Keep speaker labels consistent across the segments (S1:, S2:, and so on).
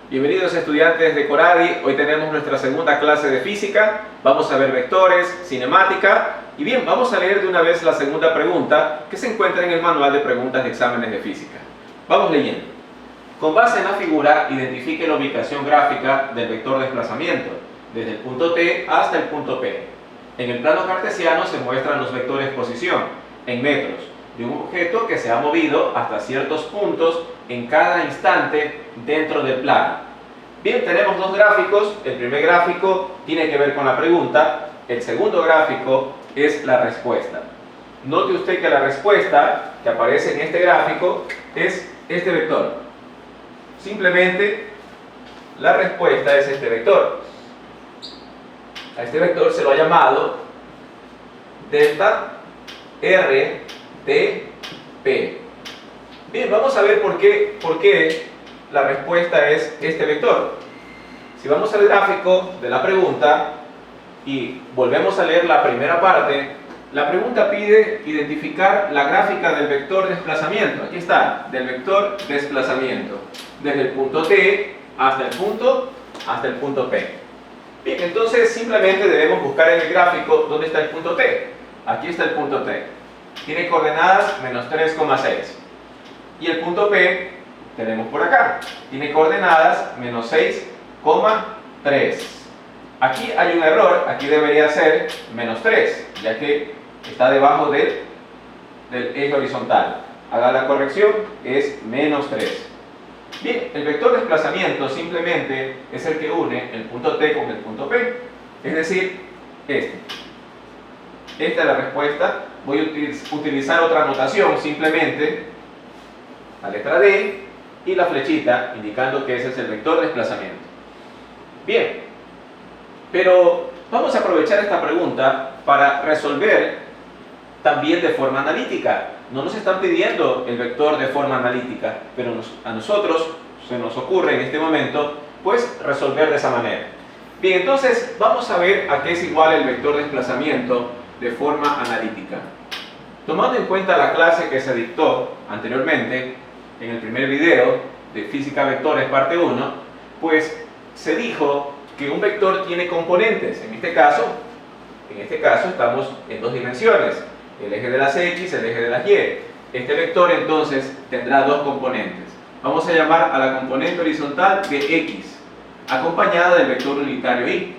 S1: Bienvenidos estudiantes de Coradi. Hoy tenemos nuestra segunda clase de física. Vamos a ver vectores, cinemática y bien, vamos a leer de una vez la segunda pregunta que se encuentra en el manual de preguntas de exámenes de física. Vamos leyendo. Con base en la figura, identifique la ubicación gráfica del vector desplazamiento desde el punto T hasta el punto P. En el plano cartesiano se muestran los vectores posición en metros de un objeto que se ha movido hasta ciertos puntos en cada instante dentro del plano. Bien, tenemos dos gráficos. El primer gráfico tiene que ver con la pregunta, el segundo gráfico es la respuesta. Note usted que la respuesta que aparece en este gráfico es este vector. Simplemente la respuesta es este vector. A este vector se lo ha llamado delta R T P. Bien, vamos a ver por qué la respuesta es este vector. Si vamos al gráfico de la pregunta y volvemos a leer la primera parte, la pregunta pide identificar la gráfica del vector desplazamiento. Aquí está, del vector desplazamiento, desde el punto T hasta el punto P. Bien, entonces simplemente debemos buscar en el gráfico dónde está el punto T. Aquí está el punto T. Tiene coordenadas menos 3,6. Y el punto P tenemos por acá. Tiene coordenadas menos 6,3. Aquí hay un error. Aquí debería ser menos 3, ya que está debajo del eje horizontal. Haga la corrección, es menos 3. Bien, el vector desplazamiento simplemente es el que une el punto T con el punto P. Es decir, este. Esta es la respuesta. Voy a utilizar otra notación, simplemente la letra D y la flechita indicando que ese es el vector desplazamiento. Bien, pero vamos a aprovechar esta pregunta para resolver también de forma analítica. No nos están pidiendo el vector de forma analítica, pero a nosotros se nos ocurre en este momento pues resolver de esa manera. Bien, entonces vamos a ver a qué es igual el vector desplazamiento de forma analítica. Tomando en cuenta la clase que se dictó anteriormente en el primer video de física vectores parte 1, pues se dijo que un vector tiene componentes. En este caso estamos en dos dimensiones, el eje de las X, el eje de las Y. Este vector entonces tendrá dos componentes. Vamos a llamar a la componente horizontal de X, acompañada del vector unitario Y.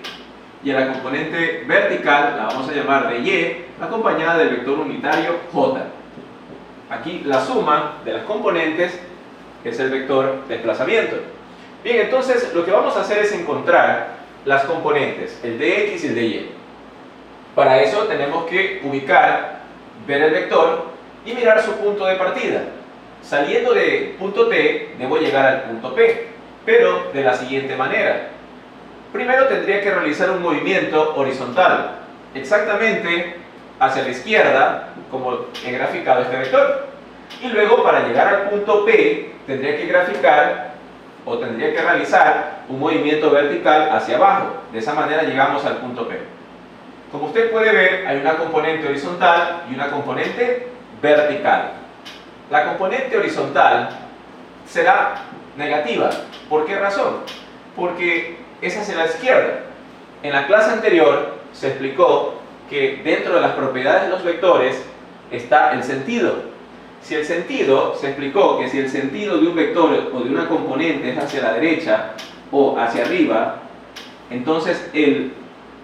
S1: Y a la componente vertical la vamos a llamar de Y, acompañada del vector unitario J. Aquí la suma de las componentes es el vector desplazamiento. Bien, entonces lo que vamos a hacer es encontrar las componentes, el de X y el de Y. Para eso tenemos que ubicar, ver el vector y mirar su punto de partida. Saliendo de punto T, debo llegar al punto P, pero de la siguiente manera. Primero tendría que realizar un movimiento horizontal, exactamente hacia la izquierda, como he graficado este vector. Y luego, para llegar al punto P, tendría que graficar o tendría que realizar un movimiento vertical hacia abajo. De esa manera llegamos al punto P. Como usted puede ver, hay una componente horizontal y una componente vertical. La componente horizontal será negativa. ¿Por qué razón? Porque es hacia la izquierda. En la clase anterior se explicó que dentro de las propiedades de los vectores está el sentido. Se explicó que si el sentido de un vector o de una componente es hacia la derecha o hacia arriba, entonces el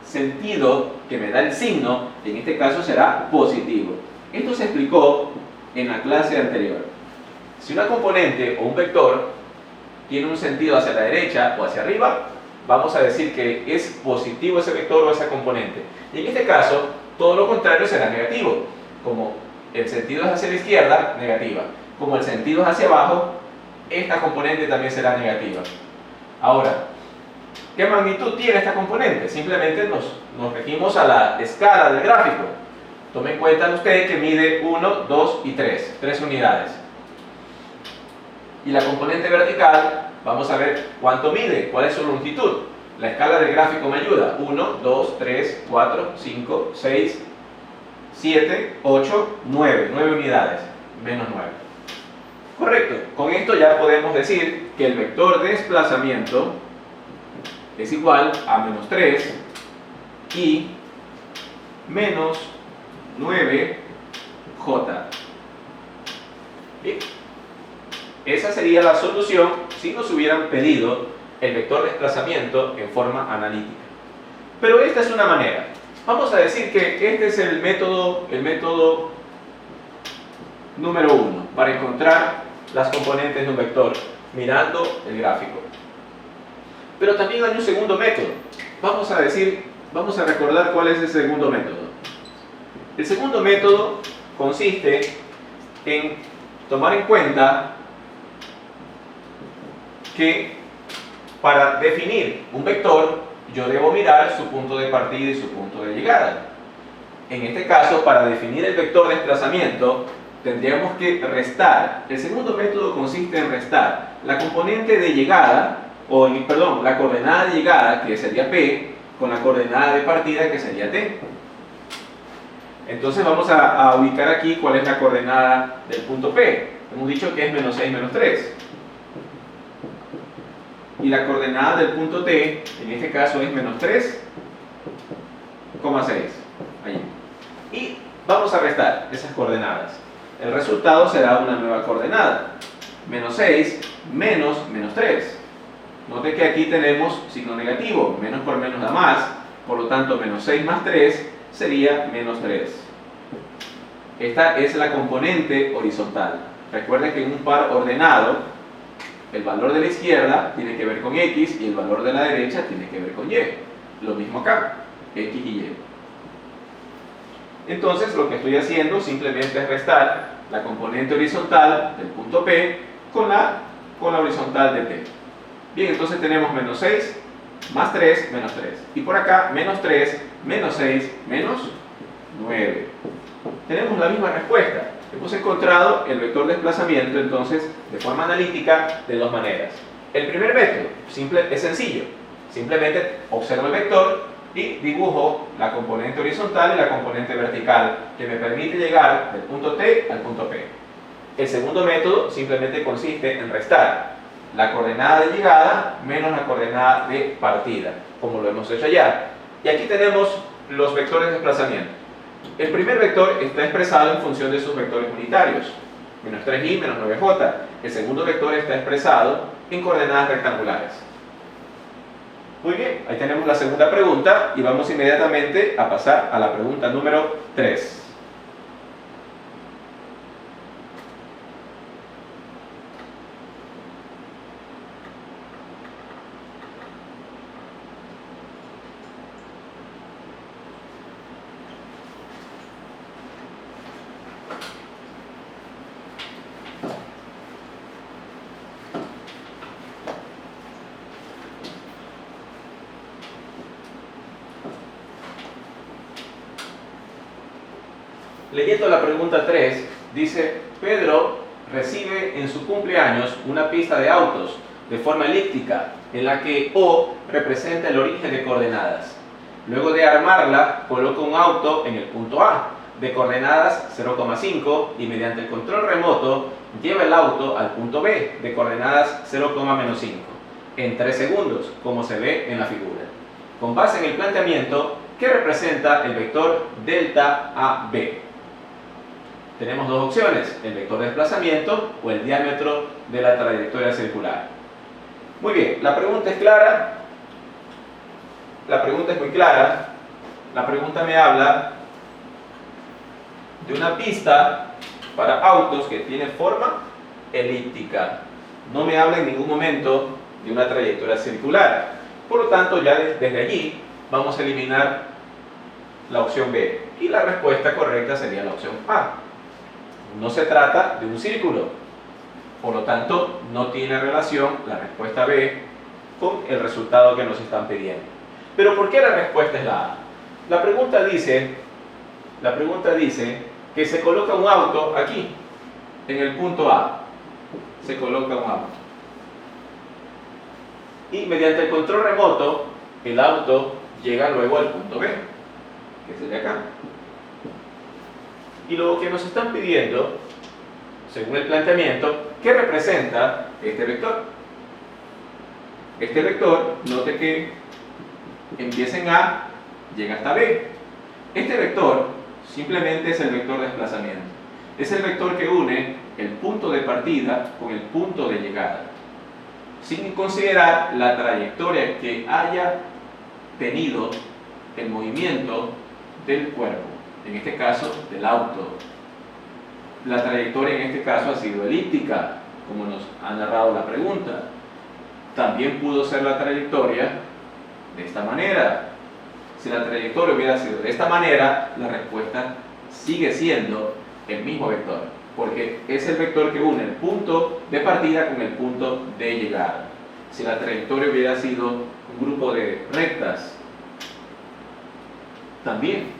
S1: sentido que me da el signo, en este caso será positivo. Esto se explicó en la clase anterior. Si una componente o un vector tiene un sentido hacia la derecha o hacia arriba, vamos a decir que es positivo ese vector o esa componente. Y en este caso, todo lo contrario será negativo. Como el sentido es hacia la izquierda, negativa. Como el sentido es hacia abajo, esta componente también será negativa. Ahora, ¿qué magnitud tiene esta componente? Simplemente nos regimos a la escala del gráfico. Tomen en cuenta ustedes que mide 1, 2 y 3 unidades. Y la componente vertical, vamos a ver cuánto mide, cuál es su longitud. La escala del gráfico me ayuda. 1, 2, 3, 4, 5, 6, 7, 8, 9 unidades, menos 9. Correcto, con esto ya podemos decir que el vector de desplazamiento es igual a menos 3 y menos 9j. Bien, esa sería la solución si nos hubieran pedido el vector de desplazamiento en forma analítica. Pero esta es una manera. Vamos a decir que este es el método número 1 para encontrar las componentes de un vector mirando el gráfico. Pero también hay un segundo método. Vamos a recordar cuál es el segundo método. El segundo método consiste en tomar en cuenta que para definir un vector yo debo mirar su punto de partida y su punto de llegada. En este caso, para definir el vector de desplazamiento tendríamos que restar. El segundo método consiste en restar la componente de llegada, la coordenada de llegada, que sería P, con la coordenada de partida, que sería T. Entonces vamos a ubicar aquí cuál es la coordenada del punto P. Hemos dicho que es menos 6, menos 3. Y la coordenada del punto T, en este caso, es menos 3,6. Allí. Y vamos a restar esas coordenadas. El resultado será una nueva coordenada. Menos 6 menos 3. Note que aquí tenemos signo negativo. Menos por menos da más. Por lo tanto, menos 6 más 3 sería menos 3. Esta es la componente horizontal. Recuerden que en un par ordenado, el valor de la izquierda tiene que ver con X y el valor de la derecha tiene que ver con Y. Lo mismo acá, X y Y. Entonces lo que estoy haciendo simplemente es restar la componente horizontal del punto P con la horizontal de P. Bien, entonces tenemos menos 6 más 3, menos 3. Y por acá, menos 3, menos 6, menos 9. Tenemos la misma respuesta. Hemos encontrado el vector de desplazamiento, entonces, de forma analítica, de dos maneras. El primer método es sencillo. Simplemente observo el vector y dibujo la componente horizontal y la componente vertical que me permite llegar del punto T al punto P. El segundo método simplemente consiste en restar la coordenada de llegada menos la coordenada de partida, como lo hemos hecho allá. Y aquí tenemos los vectores de desplazamiento. El primer vector está expresado en función de sus vectores unitarios, menos 3i menos 9j. El segundo vector está expresado en coordenadas rectangulares. Muy bien, ahí tenemos la segunda pregunta y vamos inmediatamente a pasar a la pregunta número 3. Leyendo la pregunta 3, dice: Pedro recibe en su cumpleaños una pista de autos de forma elíptica en la que O representa el origen de coordenadas. Luego de armarla, coloca un auto en el punto A de coordenadas 0,5 y mediante el control remoto lleva el auto al punto B de coordenadas 0,-5 en 3 segundos, como se ve en la figura. Con base en el planteamiento, ¿qué representa el vector delta AB? Tenemos dos opciones: el vector de desplazamiento o el diámetro de la trayectoria circular. Muy bien, la pregunta es clara. La pregunta es muy clara. La pregunta me habla de una pista para autos que tiene forma elíptica. No me habla en ningún momento de una trayectoria circular. Por lo tanto, ya desde allí vamos a eliminar la opción B. Y la respuesta correcta sería la opción A. No se trata de un círculo, por lo tanto no tiene relación la respuesta B con el resultado que nos están pidiendo. Pero ¿por qué la respuesta es la A? La pregunta dice que se coloca un auto aquí, en el punto A. Se coloca un auto. Y mediante el control remoto, el auto llega luego al punto B, que es el de acá. Y lo que nos están pidiendo, según el planteamiento, ¿qué representa este vector? Este vector, note que empieza en A, llega hasta B. Este vector simplemente es el vector de desplazamiento. Es el vector que une el punto de partida con el punto de llegada, sin considerar la trayectoria que haya tenido el movimiento del cuerpo, en este caso del auto. La trayectoria en este caso ha sido elíptica, como nos ha narrado la pregunta. También pudo ser la trayectoria de esta manera. Si la trayectoria hubiera sido de esta manera, la respuesta sigue siendo el mismo vector, porque es el vector que une el punto de partida con el punto de llegada. Si la trayectoria hubiera sido un grupo de rectas, también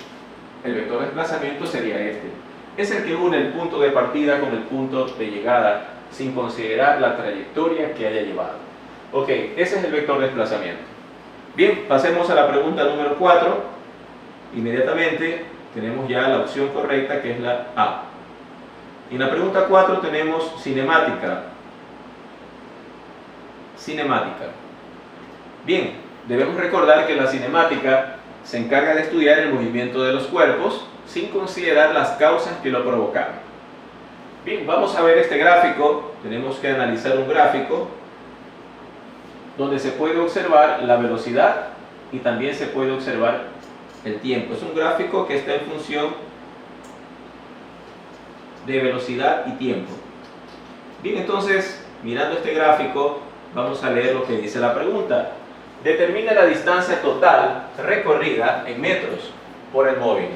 S1: el vector de desplazamiento sería este. Es el que une el punto de partida con el punto de llegada, sin considerar la trayectoria que haya llevado. Ok, ese es el vector de desplazamiento. Bien, pasemos a la pregunta número 4. Inmediatamente tenemos ya la opción correcta, que es la A. En la pregunta 4 tenemos cinemática. Cinemática. Bien, debemos recordar que la cinemática se encarga de estudiar el movimiento de los cuerpos sin considerar las causas que lo provocaron. Bien, vamos a ver este gráfico. Tenemos que analizar un gráfico donde se puede observar la velocidad y también se puede observar el tiempo. Es un gráfico que está en función de velocidad y tiempo. Bien, entonces, mirando este gráfico, vamos a leer lo que dice la pregunta. Determina la distancia total recorrida en metros por el móvil.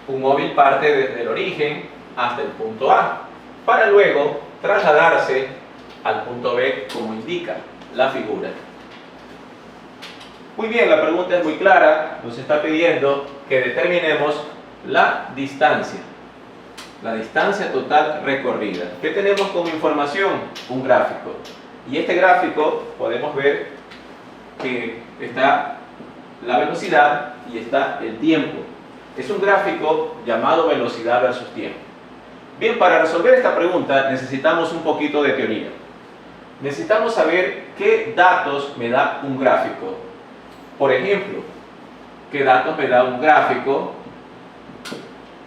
S1: Un móvil parte desde el origen hasta el punto A, para luego trasladarse al punto B, como indica la figura. Muy bien, la pregunta es muy clara. Nos está pidiendo que determinemos la distancia total recorrida. ¿Qué tenemos como información? Un gráfico. Y este gráfico podemos ver que está la velocidad y está el tiempo. Es un gráfico llamado velocidad versus tiempo. Bien, para resolver esta pregunta necesitamos un poquito de teoría. Necesitamos saber qué datos me da un gráfico. Por ejemplo, ¿qué datos me da un gráfico?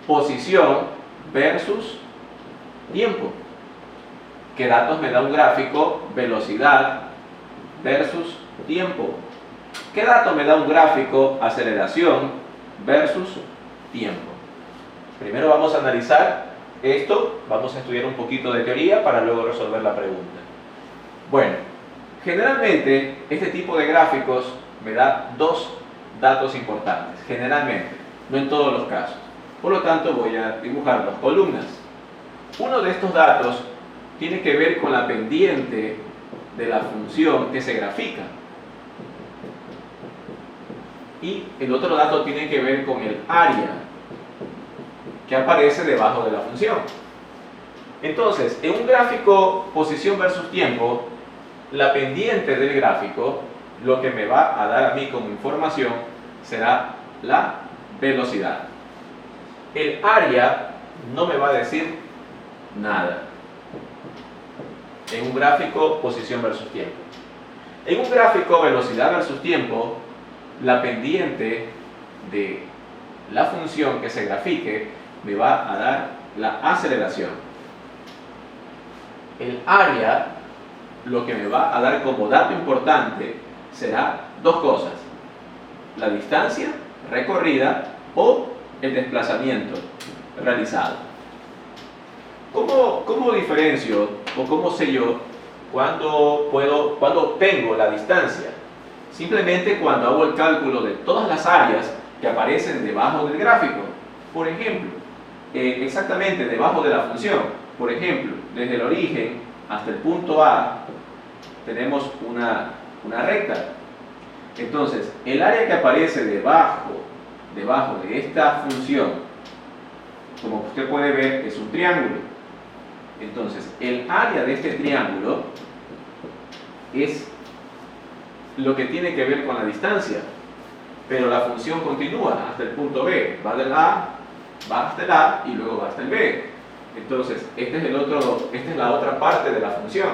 S1: Posición versus tiempo. ¿Qué datos me da un gráfico? Velocidad versus tiempo. ¿Qué datos me da un gráfico? Aceleración versus tiempo. Primero vamos a analizar esto, vamos a estudiar un poquito de teoría para luego resolver la pregunta. Bueno, generalmente este tipo de gráficos me da dos datos importantes, generalmente, no en todos los casos. Por lo tanto voy a dibujar dos columnas. Uno de estos datos tiene que ver con la pendiente de la función que se grafica. Y el otro dato tiene que ver con el área que aparece debajo de la función. Entonces, en un gráfico posición versus tiempo, la pendiente del gráfico, lo que me va a dar a mí como información, será la velocidad. El área no me va a decir nada en un gráfico posición versus tiempo. En un gráfico velocidad versus tiempo, la pendiente de la función que se grafique me va a dar la aceleración. El área, lo que me va a dar como dato importante será dos cosas: la distancia recorrida o el desplazamiento realizado. ¿Cómo diferencio o cómo sé yo cuando tengo la distancia? Simplemente cuando hago el cálculo de todas las áreas que aparecen debajo del gráfico. Por ejemplo, exactamente debajo de la función. Por ejemplo, desde el origen hasta el punto A tenemos una recta. Entonces, el área que aparece debajo de esta función, como usted puede ver, es un triángulo. Entonces, el área de este triángulo es lo que tiene que ver con la distancia, pero la función continúa hasta el punto B, va del A, va hasta el A y luego va hasta el B. Entonces, esta es la otra parte de la función.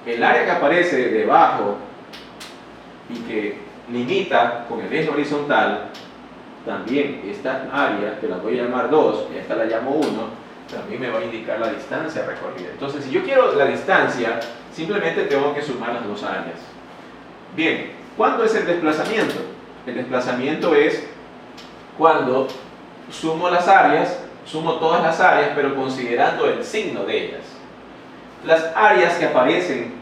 S1: el área que aparece debajo y que limita con el eje horizontal, también esta área, que la voy a llamar 2, y esta la llamo 1, también me va a indicar la distancia recorrida. Entonces, si yo quiero la distancia, simplemente tengo que sumar las dos áreas. Bien, ¿cuándo es el desplazamiento? El desplazamiento es cuando sumo las áreas, sumo todas las áreas, pero considerando el signo de ellas. Las áreas que aparecen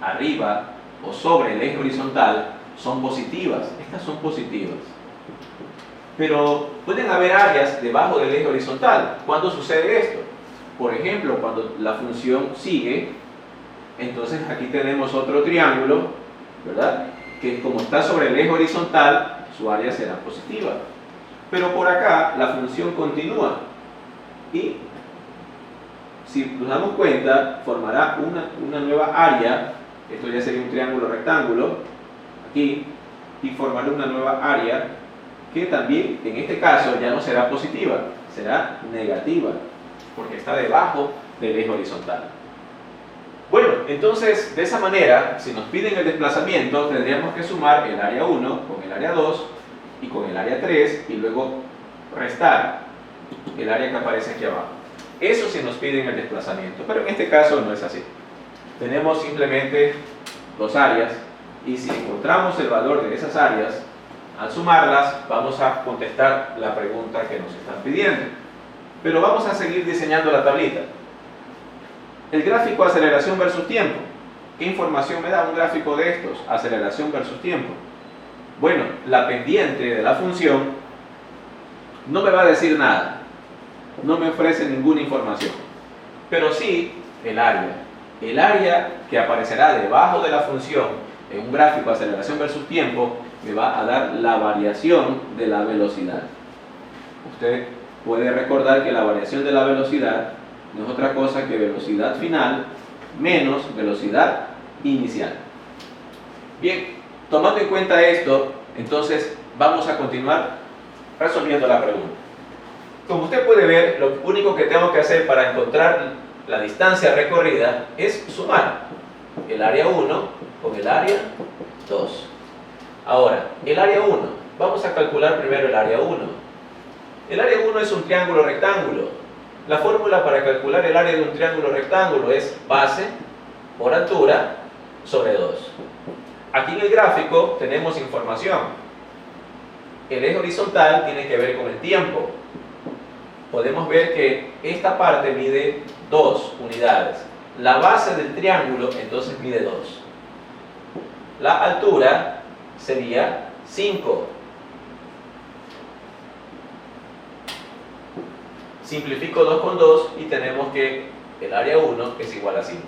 S1: arriba o sobre el eje horizontal son positivas. Estas son positivas. Pero pueden haber áreas debajo del eje horizontal. ¿Cuándo sucede esto? Por ejemplo, cuando la función sigue, entonces aquí tenemos otro triángulo, ¿verdad? Que como está sobre el eje horizontal, su área será positiva. Pero por acá la función continúa y, si nos damos cuenta, formará una nueva área. Esto ya sería un triángulo rectángulo aquí, y formará una nueva área que también en este caso ya no será positiva, será negativa, porque está debajo del eje horizontal. Bueno, entonces de esa manera, si nos piden el desplazamiento, tendríamos que sumar el área 1 con el área 2 y con el área 3 y luego restar el área que aparece aquí abajo. Eso si nos piden el desplazamiento, pero en este caso no es así. Tenemos simplemente dos áreas y si encontramos el valor de esas áreas, al sumarlas vamos a contestar la pregunta que nos están pidiendo. Pero vamos a seguir diseñando la tablita. El gráfico aceleración versus tiempo. ¿Qué información me da un gráfico de estos? Aceleración versus tiempo. Bueno, la pendiente de la función no me va a decir nada. No me ofrece ninguna información. Pero sí el área. El área que aparecerá debajo de la función en un gráfico aceleración versus tiempo me va a dar la variación de la velocidad. Usted puede recordar que la variación de la velocidad no es otra cosa que velocidad final menos velocidad inicial. Bien, tomando en cuenta esto, entonces vamos a continuar resolviendo la pregunta. Como usted puede ver, lo único que tengo que hacer para encontrar la distancia recorrida es sumar el área 1 con el área 2. Ahora, el área 1, vamos a calcular primero el área 1. El área 1 es un triángulo rectángulo. La fórmula para calcular el área de un triángulo rectángulo es base por altura sobre 2. Aquí en el gráfico tenemos información. El eje horizontal tiene que ver con el tiempo. Podemos ver que esta parte mide 2 unidades. La base del triángulo entonces mide 2. La altura sería 5. Simplifico 2 con 2 y tenemos que el área 1 es igual a 5.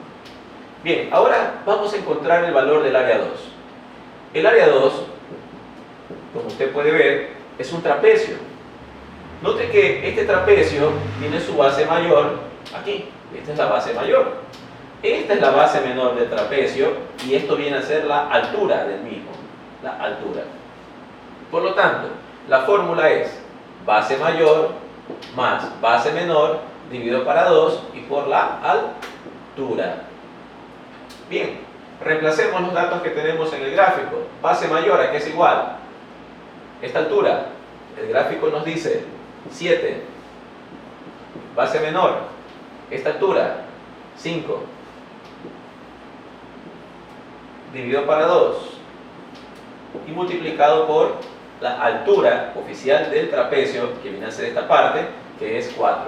S1: Bien, ahora vamos a encontrar el valor del área 2. El área 2, como usted puede ver, es un trapecio. Note que este trapecio tiene su base mayor aquí. Esta es la base mayor. Esta es la base menor del trapecio y esto viene a ser la altura del mismo. La altura. Por lo tanto, la fórmula es base mayor más base menor dividido para 2 y por la altura. Bien, reemplacemos los datos que tenemos en el gráfico. Base mayor, ¿a qué es igual? Esta altura, el gráfico nos dice 7. Base menor, esta altura, 5. Dividido para 2 y multiplicado por la altura oficial del trapecio, que viene a ser esta parte, que es 4.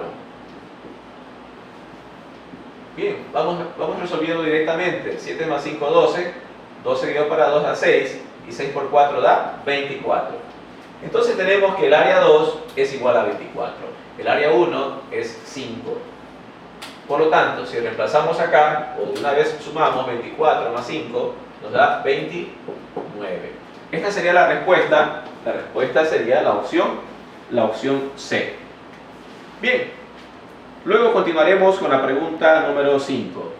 S1: Bien, vamos resolviendo directamente. 7 más 5, 12. 12 dividido para 2 da 6. Y 6 por 4 da 24. Entonces tenemos que el área 2 es igual a 24. El área 1 es 5. Por lo tanto, si reemplazamos acá, o de una vez sumamos 24 más 5, nos da 29. Esta sería la respuesta. La respuesta sería la opción C. Bien, luego continuaremos con la pregunta número 5.